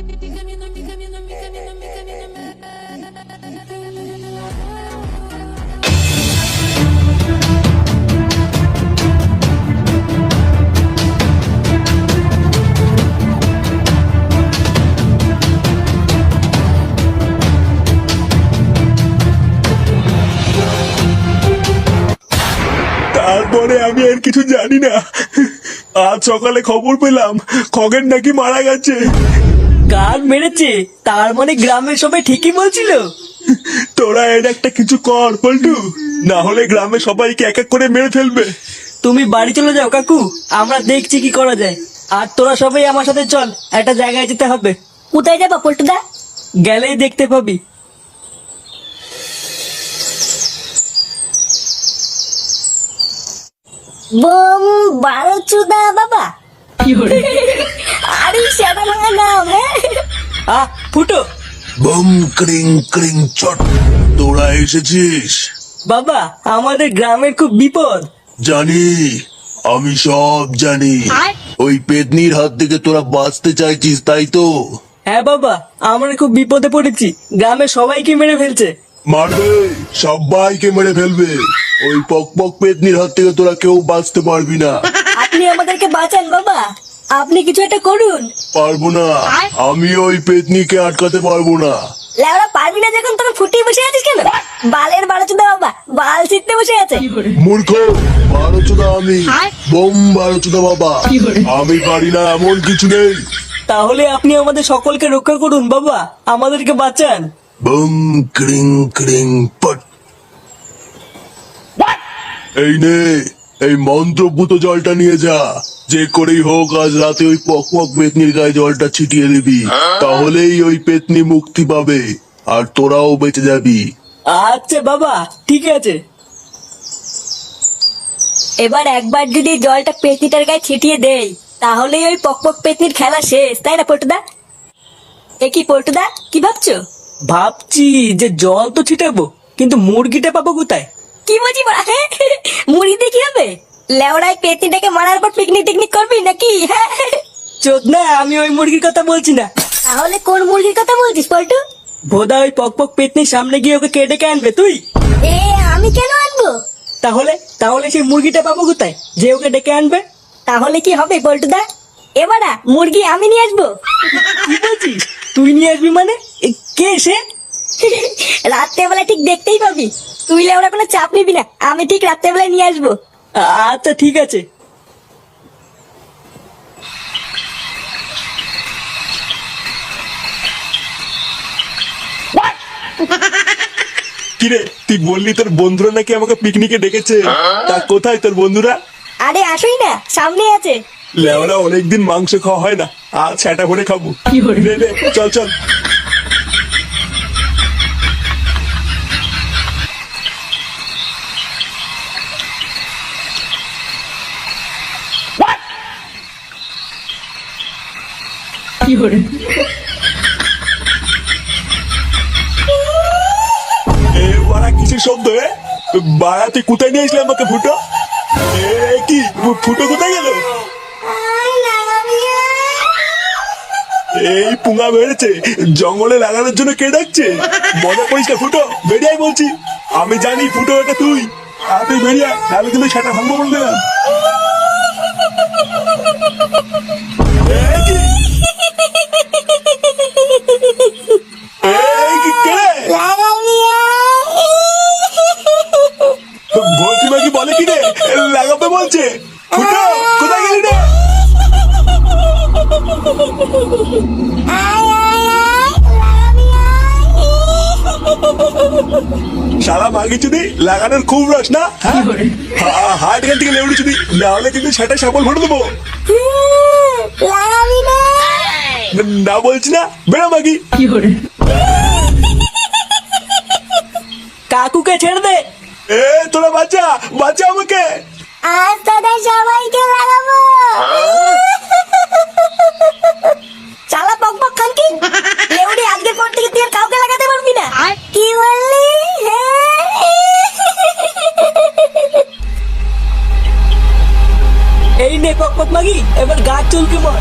তারপরে আমি আর কিছু জানি না। আজ সকালে খবর পেলাম খগেন নাকি মারা গেছে। কার মেরেছে? তার মানে গ্রামের সবাই ঠিকই বলছিল। তোরা এর একটা কিছু কর পল্টু, না হলে গ্রামে সবাইকে এক এক করে মেরে ফেলবে। তুমি বাড়ি চলে যাও কাকু, আমরা দেখছি কি করা যায়। আর তোরা সবাই আমার সাথে চল, একটা জায়গায় যেতে হবে। কোথায় যাবো পল্টুদা? গেলেই দেখতে পাবি। বোম বারোচুদা বাবা। আরে সেটা ভাঙা নাম। হ্যাঁ ফুটো। বম ক্রিং ক্রিং চট, তোরা এসেছিস? বাবা, আমাদের গ্রামের খুব বিপদ। জানি, আমি সব জানি। ওই পেতনির হাত থেকে তোরা বাঁচতে চাইছিস, তাই তো? হ্যাঁ বাবা, আমরা খুব বিপদে পড়েছি, গ্রামের সবাইকে মেরে ফেলছে। মারবে, সবাইকে মেরে ফেলবে। ওই পক পক পেতনির হাত থেকে তোরা কেউ বাঁচতে পারবি না। আপনি আমাদেরকে বাঁচান বাবা, আপনি কিছু একটা করুন। পারবো না, আমি ওই পেতনিকে আটকাতে পারবো না। লেওরা পারবি না যখন তোরা ফুটিয়ে বসে আছিস কেন? বালের বারোচুদা বাবা বাল ছিটতে বসে আছে। মূর্খ, বারোচোদা আমি, বোম বারোচোদা বাবা। আমি পারি না এমন কিছু নেই। তাহলে আপনি আমাদের সকলকে রক্ষা করুন বাবা, আমাদেরকে বাঁচান। বুম ক্রিং ক্রিং পট। এই নে, এই মন্ত্রপুত জলটা নিয়ে যা। যে করেই হোক আজ রাতে ওই পক পক পেতনির গায়ে জলটা ছিটিয়ে দিবি, তাহলেই ওই পেতনি মুক্তি পাবে আর তোরাও বেঁচে যাবি। আচ্ছা বাবা, ঠিক আছে। এবার একবার যদি জলটা পেতনিটার গায়ে ছিটিয়ে দেই, তাহলেই ওই পকপক পেতনির খেলা শেষ, তাই না পল্টুদা? এ কি পল্টুদা, কি ভাবছো? ভাবছি যে জল তো ছিটাবো, কিন্তু মুরগিটা পাবো কোথায়? কি বলছি বড়া? মুড়ি দিয়ে কি হবে? লেওড়ায় পেতনিটাকে মারার পর পিকনিক টিকনিক করবি নাকি? চোদ না, আমি ওই মুরগির কথা বলছি না। তাহলে কোন মুরগির কথা বলছিস পল্টু? ভোদা ওই পক পক পেতনির সামনে গিয়ে ওকে কেটে কে আনবে তুই? এ আমি কেন আনবো? তাহলে তাহলে সেই মুরগিটা পাবো কোথায় যে ওকে ডেকে আনবে? তাহলে কি হবে পল্টুদা? এবারা মুরগি আমি নিয়ে আসবো। কি বলছিস? তুই নিয়ে আসবি মানে? কে সে? রাত্রেবেলা ঠিক দেখতেই পাবি। তুই লেওড়া কোনো চাপ নিবি না, আমি ঠিক রাত্রেবেলায় নিয়ে আসবো। আচ্ছা ঠিক আছে। কিরে, তুই বললি তোর বন্ধুরা নাকি আমাকে পিকনিকে ডেকেছে? তা কোথায় তোর বন্ধুরা? আরে আসোই না, সামনে আছে। লেওরা অনেকদিন মাংস খাওয়া হয় না, আজ সেটা করে খাবো। নে, নে, চল চল। কিসের শব্দ? বাড়া, তুই কোথায় নিয়ে আসলে আমাকে? ফুটো, কি ফুটো কোথায় গেল? এই পুঙ্গা বেড়েছে, জঙ্গলে লাগানোর জন্য কে ডাকছে? মজা করিস না ফুটো, বেরিয়ে আয় বলছি। আমি জানি ফুটো এটা তুই, আর তুই বেরিয়ে আয়, তাহলে কিন্তু সেটা ভাঙবো বলে দিলাম। ভর্তি বাকি বলে কি রে, লাগাবে বলছে? ফুটো, কোথায় গেলি রে? সারা মাগি চুদি, লাগানোর খুব রস না? হাট এখান থেকে লেউড়ি চুদি, না হলে কিন্তু সেটা সাবল ভরে দেবো। না বলছি না, বেড়া মাগি। কাকুকে ছেড়ে দে। তোরা বাচ্চা বাচ্চা আমাকে। আজ তোদের সবাইকে লাগাবো। চালা পকপক খানকি, লেউড়ি আজকের পর থেকে তুই আর কাউকে লাগাতে পারবি না। কি বললি? এই নে পক পক মাগি, এবার গাছ চুলকে মর।